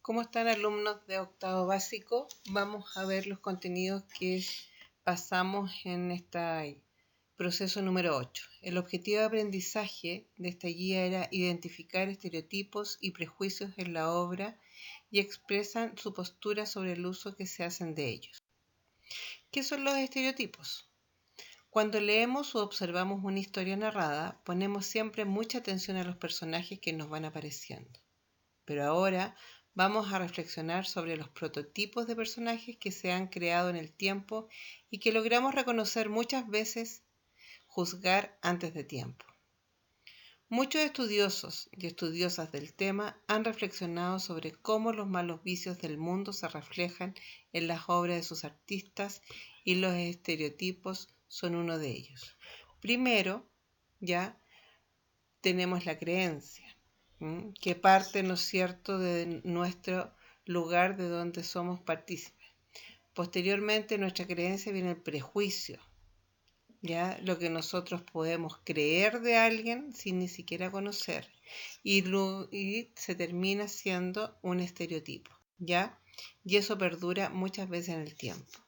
¿Cómo están, alumnos de octavo básico? Vamos a ver los contenidos que pasamos en este proceso número 8. El objetivo de aprendizaje de esta guía era identificar estereotipos y prejuicios en la obra y expresan su postura sobre el uso que se hacen de ellos. ¿Qué son los estereotipos? Cuando leemos o observamos una historia narrada, ponemos siempre mucha atención a los personajes que nos van apareciendo. Pero ahora vamos a reflexionar sobre los prototipos de personajes que se han creado en el tiempo y que logramos reconocer muchas veces, juzgar antes de tiempo. Muchos estudiosos y estudiosas del tema han reflexionado sobre cómo los malos vicios del mundo se reflejan en las obras de sus artistas y los estereotipos son uno de ellos. Primero, ya tenemos la creencia, que parte, ¿no es cierto?, de nuestro lugar de donde somos partícipes. Posteriormente, nuestra creencia viene el prejuicio, ¿ya? Lo que nosotros podemos creer de alguien sin ni siquiera conocer, y se termina siendo un estereotipo, ¿ya? Y eso perdura muchas veces en el tiempo.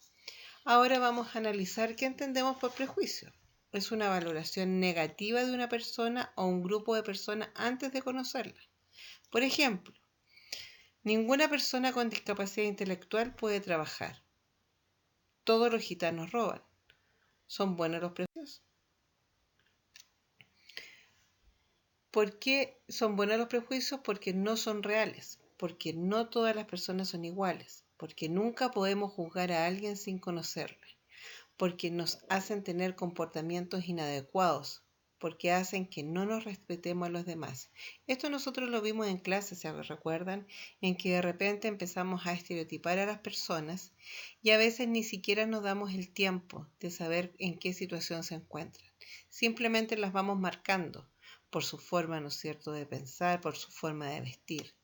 Ahora vamos a analizar qué entendemos por prejuicio. Es una valoración negativa de una persona o un grupo de personas antes de conocerla. Por ejemplo, ninguna persona con discapacidad intelectual puede trabajar. Todos los gitanos roban. ¿Son buenos los prejuicios? ¿Por qué son buenos los prejuicios? Porque no son reales, porque no todas las personas son iguales, porque nunca podemos juzgar a alguien sin conocerle, porque nos hacen tener comportamientos inadecuados, porque hacen que no nos respetemos a los demás. Esto nosotros lo vimos en clase, ¿se recuerdan? En que de repente empezamos a estereotipar a las personas y a veces ni siquiera nos damos el tiempo de saber en qué situación se encuentran. Simplemente las vamos marcando por su forma, ¿no es cierto?, de pensar, por su forma de vestir.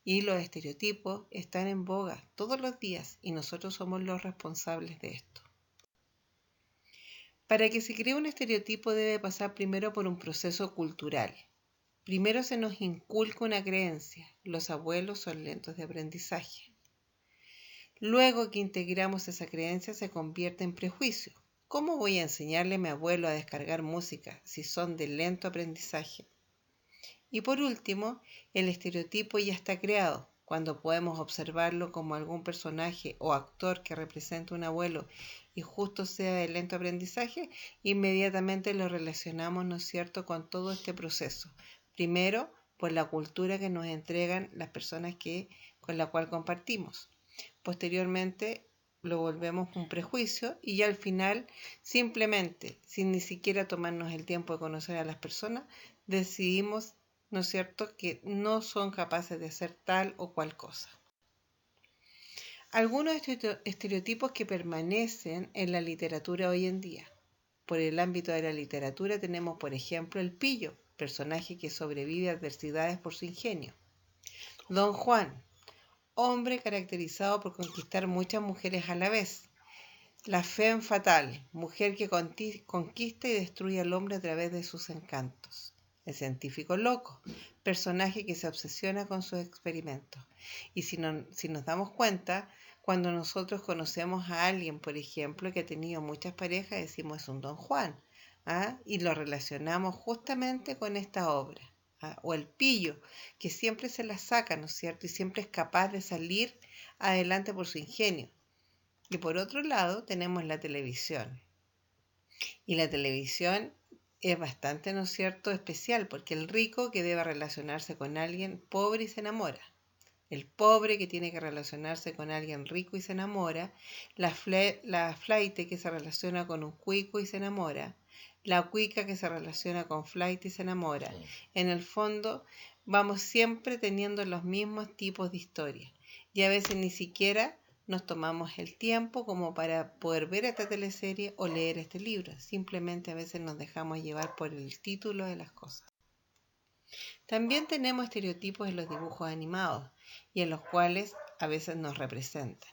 Y los estereotipos están en boga todos los días y nosotros somos los responsables de esto. Para que se cree un estereotipo debe pasar primero por un proceso cultural. Primero se nos inculca una creencia: los abuelos son lentos de aprendizaje. Luego que integramos esa creencia se convierte en prejuicio. ¿Cómo voy a enseñarle a mi abuelo a descargar música si son de lento aprendizaje? Y por último, el estereotipo ya está creado. Cuando podemos observarlo como algún personaje o actor que representa un abuelo y justo sea de lento aprendizaje, inmediatamente lo relacionamos, ¿no es cierto?, con todo este proceso. Primero, por la cultura que nos entregan las personas con la cual compartimos. Posteriormente, lo volvemos un prejuicio y ya al final, simplemente, sin ni siquiera tomarnos el tiempo de conocer a las personas, decidimos, ¿no es cierto?, que no son capaces de hacer tal o cual cosa. Algunos estereotipos que permanecen en la literatura hoy en día. Por el ámbito de la literatura tenemos, por ejemplo, el pillo, personaje que sobrevive a adversidades por su ingenio. Don Juan, hombre caracterizado por conquistar muchas mujeres a la vez. La femme fatale, mujer que conquista y destruye al hombre a través de sus encantos. El científico loco, personaje que se obsesiona con sus experimentos. Y si nos damos cuenta, cuando nosotros conocemos a alguien, por ejemplo, que ha tenido muchas parejas, decimos es un Don Juan, y lo relacionamos justamente con esta obra. O el pillo, que siempre se la saca, ¿no es cierto? Y siempre es capaz de salir adelante por su ingenio. Y por otro lado tenemos la televisión. Y la televisión es bastante, ¿no es cierto?, especial, porque el rico que debe relacionarse con alguien pobre y se enamora. El pobre que tiene que relacionarse con alguien rico y se enamora. La flaite que se relaciona con un cuico y se enamora. La cuica que se relaciona con flaite y se enamora. En el fondo, vamos siempre teniendo los mismos tipos de historias. Y a veces ni siquiera nos tomamos el tiempo como para poder ver esta teleserie o leer este libro. Simplemente a veces nos dejamos llevar por el título de las cosas. También tenemos estereotipos en los dibujos animados y en los cuales a veces nos representan.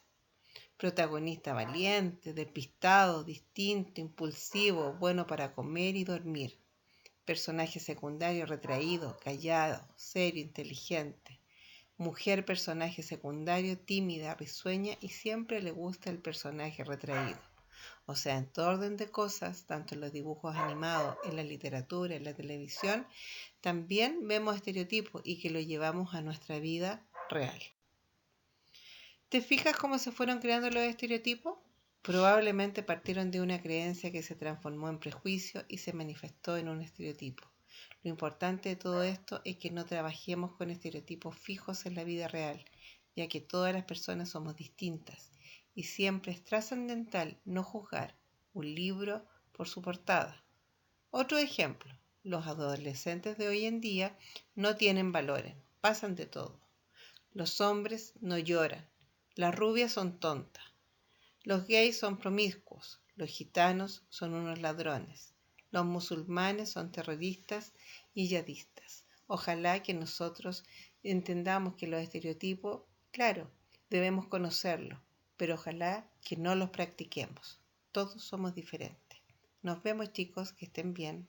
Protagonista valiente, despistado, distinto, impulsivo, bueno para comer y dormir. Personaje secundario retraído, callado, serio, inteligente. Mujer, personaje secundario, tímida, risueña y siempre le gusta el personaje retraído. O sea, en todo orden de cosas, tanto en los dibujos animados, en la literatura, en la televisión, también vemos estereotipos y que lo llevamos a nuestra vida real. ¿Te fijas cómo se fueron creando los estereotipos? Probablemente partieron de una creencia que se transformó en prejuicio y se manifestó en un estereotipo. Lo importante de todo esto es que no trabajemos con estereotipos fijos en la vida real, ya que todas las personas somos distintas y siempre es trascendental no juzgar un libro por su portada. Otro ejemplo, los adolescentes de hoy en día no tienen valores, pasan de todo. Los hombres no lloran, las rubias son tontas, los gays son promiscuos, los gitanos son unos ladrones, los musulmanes son terroristas y yihadistas. Ojalá que nosotros entendamos que los estereotipos, claro, debemos conocerlos, pero ojalá que no los practiquemos. Todos somos diferentes. Nos vemos, chicos, que estén bien.